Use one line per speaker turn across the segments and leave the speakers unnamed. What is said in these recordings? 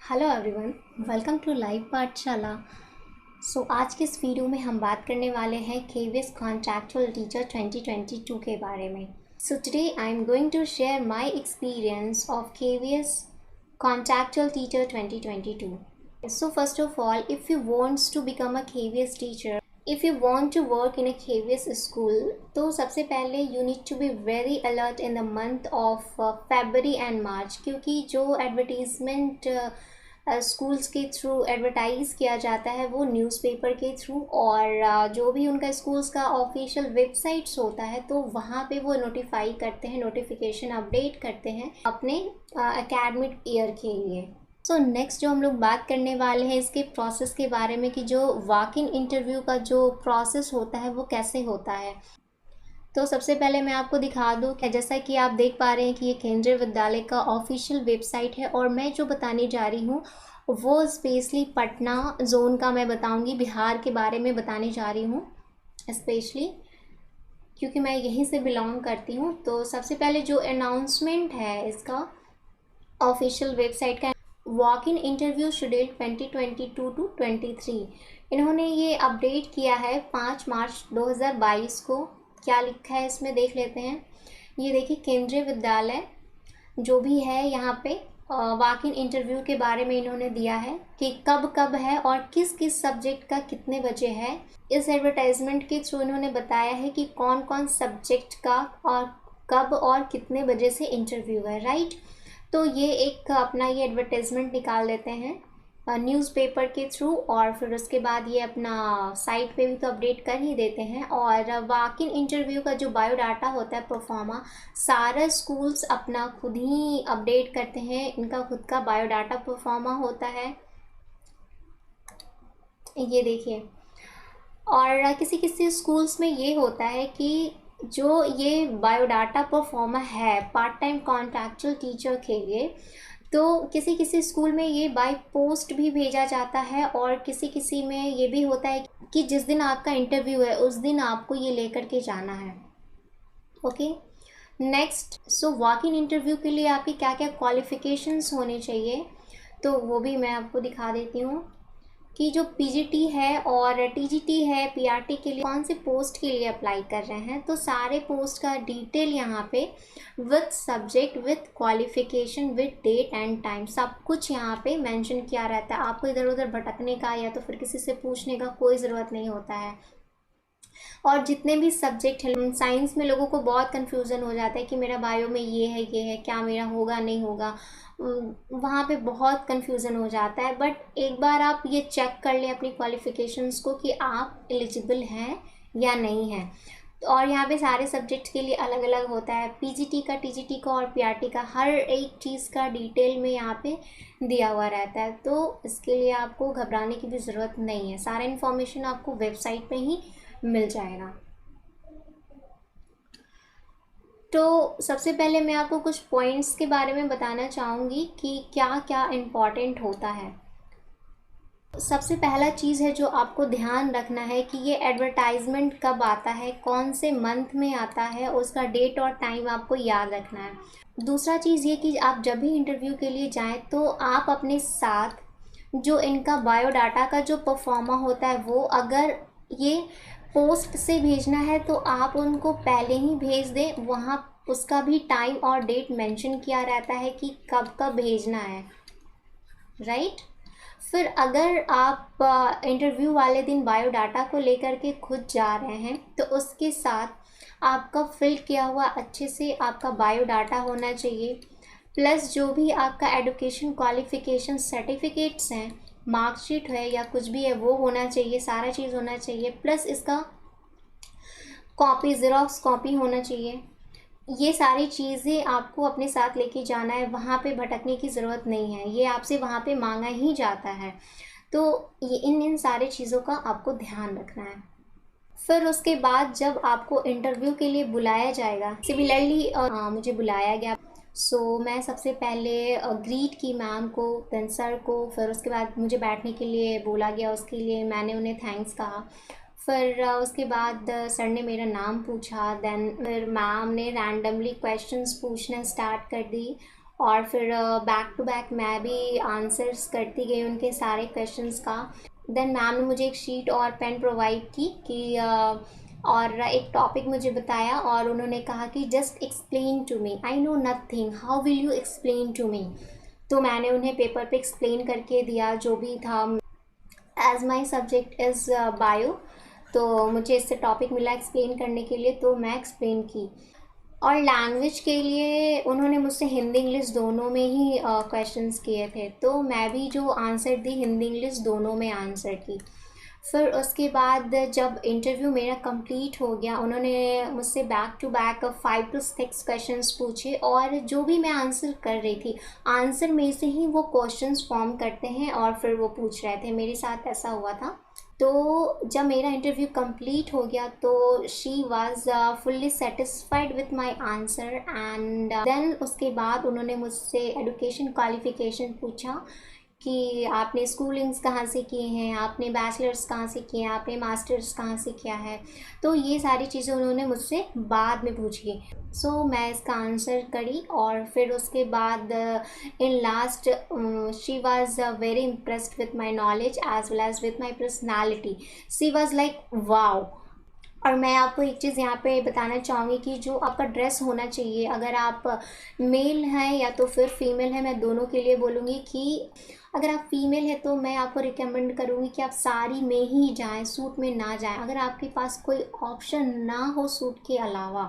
Hello everyone, welcome to live Pathshala. आज के इस वीडियो में हम बात करने वाले हैं केवीएस कॉन्ट्रैक्चुअल टीचर 2022 के बारे में। Today I am going to share my experience of KVS contractual teacher 2022। First of all, if you wants to become a KVS teacher, if you want to work in a KVS school, तो सबसे पहले you need to be very alert in the month of फरवरी and March, क्योंकि जो advertisement schools के through advertise किया जाता है वो न्यूज़पेपर के थ्रू, और जो भी उनका स्कूल्स का ऑफिशियल वेबसाइट्स होता है तो वहाँ पे वो नोटिफाई करते हैं, नोटिफिकेशन अपडेट करते हैं अपने एकेडमिक ईयर के लिए। नेक्स्ट जो हम लोग बात करने वाले हैं इसके प्रोसेस के बारे में कि जो वॉक इन इंटरव्यू का जो प्रोसेस होता है वो कैसे होता है। सबसे पहले मैं आपको दिखा दूँ कि जैसा कि आप देख पा रहे हैं कि ये केंद्रीय विद्यालय का ऑफिशियल वेबसाइट है, और मैं जो बताने जा रही हूँ वो स्पेशली पटना जोन का मैं बताऊँगी, बिहार के बारे में बताने जा रही हूँ स्पेशली, क्योंकि मैं यहीं से बिलोंग करती हूँ। तो सबसे पहले जो अनाउंसमेंट है इसका ऑफिशियल वेबसाइट का, वॉक इन इंटरव्यू शेड्यूल 2022-23, इन्होंने ये अपडेट किया है 5 मार्च 2022 को। क्या लिखा है इसमें देख लेते हैं। ये देखिए, केंद्रीय विद्यालय जो भी है यहाँ पे वॉक इन इंटरव्यू के बारे में इन्होंने दिया है कि कब कब है और किस किस सब्जेक्ट का कितने बजे है। इस एडवर्टाइजमेंट के थ्रू इन्होंने बताया है कि कौन कौन सब्जेक्ट का और कब और कितने बजे से इंटरव्यू है, राइट। तो ये एक अपना ये एडवर्टाइजमेंट निकाल देते हैं न्यूज़पेपर के थ्रू, और फिर उसके बाद ये अपना साइट पे भी तो अपडेट कर ही देते हैं। और वॉक इन इंटरव्यू का जो बायोडाटा होता है प्रोफार्मा, सारा स्कूल्स अपना खुद ही अपडेट करते हैं, इनका खुद का बायोडाटा प्रोफार्मा होता है, ये देखिए। और किसी किसी स्कूल्स में ये होता है कि जो ये बायोडाटा परफॉर्मा है पार्ट टाइम कॉन्ट्रैक्चुअल टीचर के लिए, तो किसी किसी स्कूल में ये बाय पोस्ट भी भेजा जाता है, और किसी किसी में ये भी होता है कि जिस दिन आपका इंटरव्यू है उस दिन आपको ये लेकर के जाना है। Okay, next, walk in interview के लिए आपकी क्या क्या क्वालिफ़िकेशंस होने चाहिए, तो वो भी मैं आपको दिखा देती हूँ कि जो पीजीटी है और टीजीटी है, पीआरटी के लिए कौन से पोस्ट के लिए अप्लाई कर रहे हैं, तो सारे पोस्ट का डिटेल यहाँ पे with subject, with qualification, with date and time, सब कुछ यहाँ पे मेंशन किया रहता है। आपको इधर उधर भटकने का या तो फिर किसी से पूछने का कोई ज़रूरत नहीं होता है। और जितने भी सब्जेक्ट हैं, साइंस में लोगों को बहुत कन्फ्यूज़न हो जाता है कि मेरा बायो में ये है, क्या मेरा होगा नहीं होगा, वहाँ पे बहुत कन्फ्यूज़न हो जाता है। बट एक बार आप ये चेक कर लें अपनी क्वालिफ़िकेशंस को कि आप एलिजिबल हैं या नहीं हैं। और यहाँ पे सारे सब्जेक्ट्स के लिए अलग अलग होता है, पीजीटी का, टीजीटी का और पीआरटी का, हर एक चीज़ का डिटेल में यहाँ पे दिया हुआ रहता है। तो इसके लिए आपको घबराने की भी ज़रूरत नहीं है, सारा इन्फॉर्मेशन आपको वेबसाइट पे ही मिल जाएगा। तो सबसे पहले मैं आपको कुछ पॉइंट्स के बारे में बताना चाहूँगी कि क्या क्या इम्पॉर्टेंट होता है। सबसे पहला चीज़ है जो आपको ध्यान रखना है कि ये एडवर्टाइजमेंट कब आता है, कौन से मंथ में आता है, उसका डेट और टाइम आपको याद रखना है। दूसरा चीज़ ये कि आप जब भी इंटरव्यू के लिए जाएं तो आप अपने साथ जो इनका बायोडाटा का जो परफॉर्मा होता है, वो अगर ये पोस्ट से भेजना है तो आप उनको पहले ही भेज दें, वहाँ उसका भी टाइम और डेट मेंशन किया रहता है कि कब कब भेजना है, राइट। फिर अगर आप इंटरव्यू वाले दिन बायोडाटा को लेकर के खुद जा रहे हैं तो उसके साथ आपका फिल किया हुआ अच्छे से आपका बायोडाटा होना चाहिए, प्लस जो भी आपका एडुकेशन क्वालिफ़िकेशन सर्टिफिकेट्स हैं, मार्कशीट है या कुछ भी है, वो होना चाहिए, सारा चीज़ होना चाहिए, प्लस इसका कॉपी, ज़ेरॉक्स कॉपी होना चाहिए। ये सारी चीज़ें आपको अपने साथ लेके जाना है, वहाँ पे भटकने की ज़रूरत नहीं है, ये आपसे वहाँ पे मांगा ही जाता है। तो ये इन सारी चीज़ों का आपको ध्यान रखना है। फिर उसके बाद जब आपको इंटरव्यू के लिए बुलाया जाएगा, सिमिलरली मुझे बुलाया गया, मैं सबसे पहले ग्रीट की मैम को, देन सर को, फिर उसके बाद मुझे बैठने के लिए बोला गया, उसके लिए मैंने उन्हें थैंक्स कहा। फिर उसके बाद सर ने मेरा नाम पूछा, देन फिर मैम ने रैंडमली क्वेश्चंस पूछना स्टार्ट कर दी, और फिर बैक टू बैक मैं भी आंसर्स करती गई उनके सारे क्वेश्चंस का। देन मैम ने मुझे एक शीट और पेन प्रोवाइड की कि और एक टॉपिक मुझे बताया और उन्होंने कहा कि just explain to me, I know nothing, how will you explain to me. तो मैंने उन्हें पेपर पे एक्सप्लेन करके दिया जो भी था। As my subject is bio, तो मुझे इससे टॉपिक मिला एक्सप्लेन करने के लिए, तो मैं एक्सप्लेन की। और लैंग्वेज के लिए उन्होंने मुझसे हिंदी इंग्लिश दोनों में ही क्वेश्चंस किए थे, तो मैं भी जो आंसर दी हिंदी इंग्लिश दोनों में आंसर की। फिर उसके बाद जब इंटरव्यू मेरा कंप्लीट हो गया, उन्होंने मुझसे back to back 5 to 6 questions पूछे और जो भी मैं आंसर कर रही थी, आंसर में से ही वो क्वेश्चंस फॉर्म करते हैं और फिर वो पूछ रहे थे। मेरे साथ ऐसा हुआ था। तो जब मेरा इंटरव्यू कंप्लीट हो गया तो she was fully satisfied with my answer and then उसके बाद उन्होंने मुझसे एजुकेशन क्वालिफ़िकेशन पूछा कि आपने स्कूलिंग्स कहाँ से किए हैं, आपने बैचलर्स कहाँ से किए हैं, आपने मास्टर्स कहाँ से किया है। तो ये सारी चीज़ें उन्होंने मुझसे बाद में पूछी। सो मैं इसका आंसर करी और फिर उसके बाद in last she was very impressed with my knowledge as well as with my personality. She was like wow. और मैं आपको एक चीज़ यहाँ पे बताना चाहूँगी कि जो आपका ड्रेस होना चाहिए, अगर आप मेल हैं या तो फिर फीमेल हैं, मैं दोनों के लिए बोलूँगी कि अगर आप फीमेल है तो मैं आपको रिकमेंड करूँगी कि आप साड़ी में ही जाएं, सूट में ना जाएं। अगर आपके पास कोई ऑप्शन ना हो सूट के अलावा,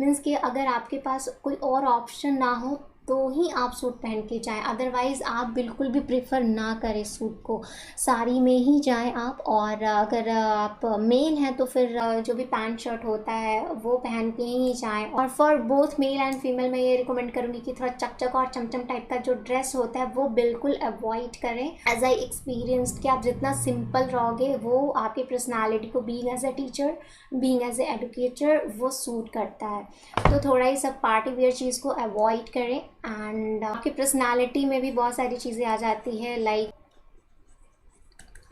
मीन्स कि अगर आपके पास कोई और ऑप्शन ना हो तो ही आप सूट पहन के जाएं, अदरवाइज़ आप बिल्कुल भी प्रेफर ना करें सूट को, साड़ी में ही जाएं आप। और अगर आप मेल हैं तो फिर जो भी पैंट शर्ट होता है वो पहन के ही जाएं। और for both male and female मैं ये रिकमेंड करूँगी कि थोड़ा चकचक और चमचम टाइप का जो ड्रेस होता है वो बिल्कुल अवॉइड करें। एज आई एक्सपीरियंस्ड कि आप जितना सिंपल रहोगे वो आपकी पर्सनैलिटी को being as a teacher, being as a educator वो सूट करता है। तो थोड़ा ही सब पार्टी वेयर चीज़ को अवॉइड करें। एंड आपकी पर्सनालिटी में भी बहुत सारी चीज़ें आ जाती है, लाइक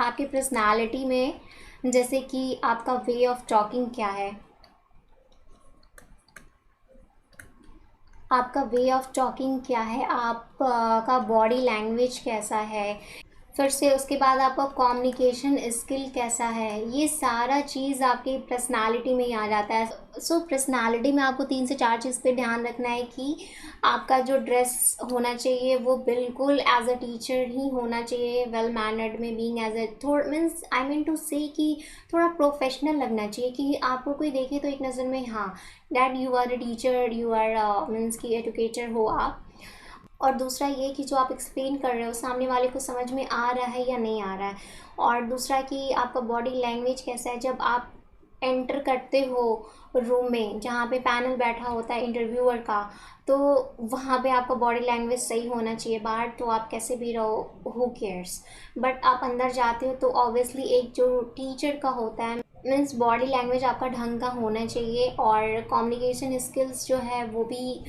आपकी पर्सनालिटी में जैसे कि आपका वे ऑफ टॉकिंग क्या है, आपका वे ऑफ टॉकिंग क्या है, आपका बॉडी लैंग्वेज कैसा है, फिर से उसके बाद आपका कम्युनिकेशन स्किल कैसा है, ये सारा चीज़ आपकी पर्सनालिटी में ही आ जाता है। सो पर्सनालिटी में आपको 3 से 4 चीज़ पे ध्यान रखना है कि आपका जो ड्रेस होना चाहिए वो बिल्कुल एज अ टीचर ही होना चाहिए, वेल मैनर्ड में, बीइंग एज अ थोड़ा मीन्स आई मीन टू से कि थोड़ा प्रोफेशनल लगना चाहिए कि आपको कोई देखे तो एक नज़र में हाँ that you are a teacher, you are means की एजुकेटर हो आप। और दूसरा ये कि जो आप एक्सप्लेन कर रहे हो सामने वाले को समझ में आ रहा है या नहीं आ रहा है। और दूसरा कि आपका बॉडी लैंग्वेज कैसा है, जब आप एंटर करते हो रूम में जहाँ पे पैनल बैठा होता है इंटरव्यूअर का, तो वहाँ पे आपका बॉडी लैंग्वेज सही होना चाहिए। बाहर तो आप कैसे भी रहो, हु केयर्स, बट आप अंदर जाते हो तो ऑब्वियसली एक जो टीचर का होता है मीन्स बॉडी लैंग्वेज आपका ढंग का होना चाहिए। और कम्युनिकेशन स्किल्स जो है वो भी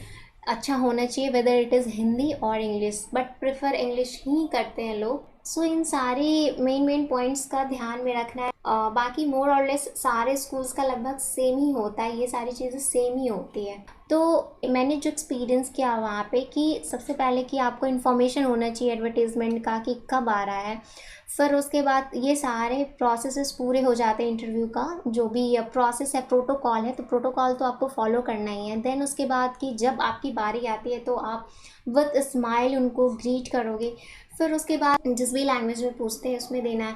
अच्छा होना चाहिए, वेदर इट इज़ हिंदी और इंग्लिश, बट प्रेफर इंग्लिश ही करते हैं लोग। सो इन सारे मेन पॉइंट्स का ध्यान में रखना है। बाकी मोर और लेस सारे स्कूल्स का लगभग सेम ही होता है, ये सारी चीज़ें सेम ही होती है। तो मैंने जो एक्सपीरियंस किया वहाँ पे कि सबसे पहले कि आपको इन्फॉर्मेशन होना चाहिए एडवर्टीज़मेंट का कि कब आ रहा है। फिर उसके बाद ये सारे प्रोसेसेस पूरे हो जाते हैं इंटरव्यू का, जो भी प्रोसेस है, प्रोटोकॉल है, तो प्रोटोकॉल तो आपको फॉलो करना ही है। देन उसके बाद कि जब आपकी बारी आती है तो आप विद स्माइल उनको ग्रीट करोगे। फिर उसके बाद जिस भी लैंग्वेज में पूछते हैं उसमें देना है।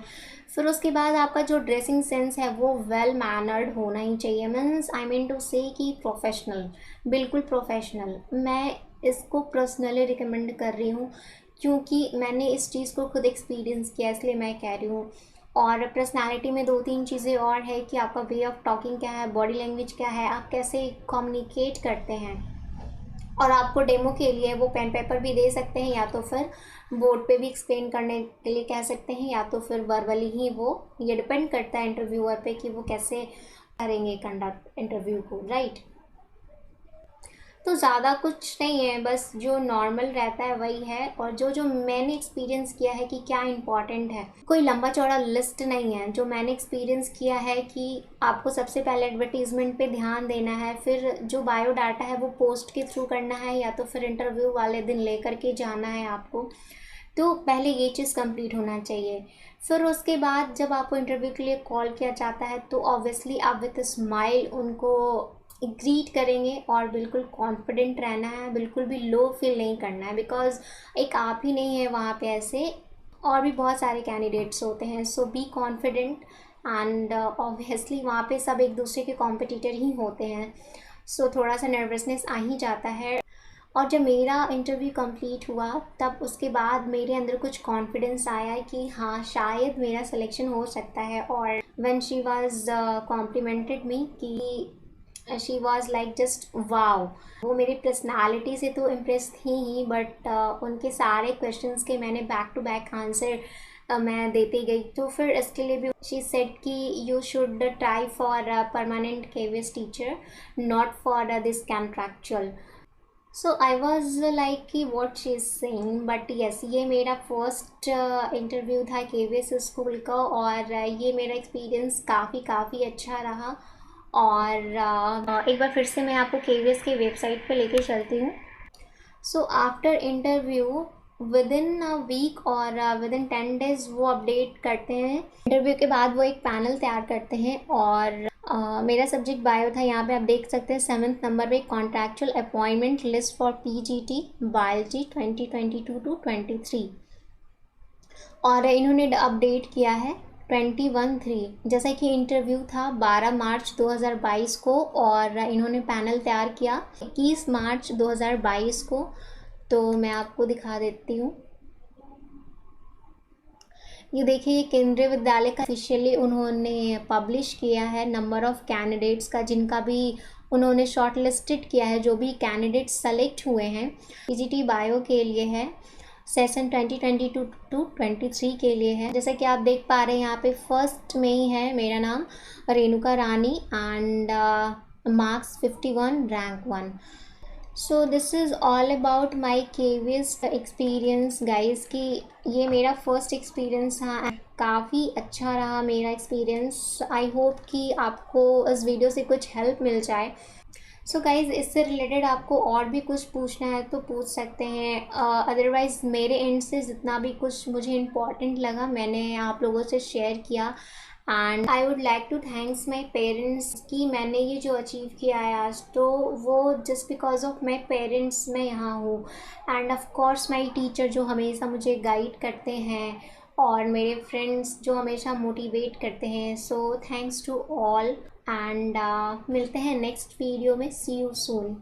फिर उसके बाद आपका जो ड्रेसिंग सेंस है वो वेल मैनर्ड होना ही चाहिए, मीन्स आई मीन टू से कि प्रोफेशनल, बिल्कुल प्रोफेशनल। मैं इसको पर्सनली रिकमेंड कर रही हूँ क्योंकि मैंने इस चीज़ को खुद एक्सपीरियंस किया, इसलिए मैं कह रही हूँ। और पर्सनालिटी में 2-3 चीज़ें और है कि आपका वे ऑफ टॉकिंग क्या है, बॉडी लैंग्वेज क्या है, आप कैसे कम्युनिकेट करते हैं। और आपको डेमो के लिए वो पेन पेपर भी दे सकते हैं, या तो फिर बोर्ड पे भी एक्सप्लेन करने के लिए कह सकते हैं, या तो फिर वर्बली ही, वो ये डिपेंड करता है इंटरव्यूअर पे कि वो कैसे करेंगे कंडक्ट इंटरव्यू को, राइट। तो ज़्यादा कुछ नहीं है, बस जो नॉर्मल रहता है वही है। और जो जो मैंने एक्सपीरियंस किया है कि क्या इम्पॉर्टेंट है, कोई लंबा चौड़ा लिस्ट नहीं है। जो मैंने एक्सपीरियंस किया है कि आपको सबसे पहले एडवर्टीज़मेंट पे ध्यान देना है, फिर जो बायोडाटा है वो पोस्ट के थ्रू करना है, या तो फिर इंटरव्यू वाले दिन ले करके जाना है आपको। तो पहले ये चीज़ कंप्लीट होना चाहिए। फिर उसके बाद जब आपको इंटरव्यू के लिए कॉल किया जाता है तो ऑब्वियसली आप विद स्माइल उनको ग्रीट करेंगे, और बिल्कुल कॉन्फिडेंट रहना है, बिल्कुल भी लो फील नहीं करना है, बिकॉज़ एक आप ही नहीं है वहाँ पे, ऐसे और भी बहुत सारे कैंडिडेट्स होते हैं। सो बी कॉन्फिडेंट, एंड ऑब्वियसली वहाँ पे सब एक दूसरे के कॉम्पिटिटर ही होते हैं। सो थोड़ा सा नर्वसनेस आ ही जाता है। और जब मेरा इंटरव्यू कंप्लीट हुआ तब उसके बाद मेरे अंदर कुछ कॉन्फिडेंस आया कि हाँ शायद मेरा सिलेक्शन हो सकता है। और व्हेन शी वाज कॉम्प्लीमेंटेड मी कि she was like just wow. वो मेरी पर्सनालिटी से तो इम्प्रेस थी ही, बट उनके सारे क्वेश्चंस के मैंने बैक टू बैक आंसर मैं देती गई। तो फिर इसके लिए भी शी सेड कि you should try for permanent KVS teacher, not for this contractual. So I was like कि what she is saying, but yes ये मेरा फर्स्ट इंटरव्यू था केवीएस स्कूल का, और ये मेरा एक्सपीरियंस काफ़ी अच्छा रहा। और एक बार फिर से मैं आपको केवीएस की वेबसाइट पे लेके चलती हूँ। So after interview within a week और विद इन 10 डेज वो अपडेट करते हैं। इंटरव्यू के बाद वो एक पैनल तैयार करते हैं, और मेरा सब्जेक्ट बायो था। यहाँ पे आप देख सकते हैं 7th नंबर पे contractual appointment list for PGT biology 2022 to 23, और इन्होंने अपडेट किया है 21/3। जैसा कि इंटरव्यू था 12 मार्च 2022 को, और इन्होंने पैनल तैयार किया 21 मार्च 2022 को। तो मैं आपको दिखा देती हूँ। ये देखिए, केंद्रीय विद्यालय का ऑफिशियली उन्होंने पब्लिश किया है नंबर ऑफ़ कैंडिडेट्स का, जिनका भी उन्होंने शॉर्ट लिस्टेड किया है। जो भी कैंडिडेट्स सेलेक्ट हुए हैं पीजीटी बायो के लिए है, सेशन 2022 to 23 के लिए है। जैसा कि आप देख पा रहे हैं यहाँ पे फर्स्ट में ही है मेरा नाम Renuka Rani, and marks 51, rank 1। So this is all about my KVS experience guys, कि ये मेरा फर्स्ट एक्सपीरियंस था। काफ़ी अच्छा रहा मेरा एक्सपीरियंस। आई होप कि आपको इस वीडियो से कुछ हेल्प मिल जाए। सो गाइज़, इससे रिलेटेड आपको और भी कुछ पूछना है तो पूछ सकते हैं। अदरवाइज़ मेरे एंड से जितना भी कुछ मुझे इम्पॉर्टेंट लगा मैंने आप लोगों से शेयर किया। And I would like to thanks my parents कि मैंने ये जो अचीव किया है आज, तो वो just because of my parents मैं यहाँ हूँ। End of course my teacher जो हमेशा मुझे गाइड करते हैं, और मेरे फ्रेंड्स जो हमेशा मोटिवेट करते हैं। So thanks to all, and मिलते हैं नेक्स्ट वीडियो में। See you soon.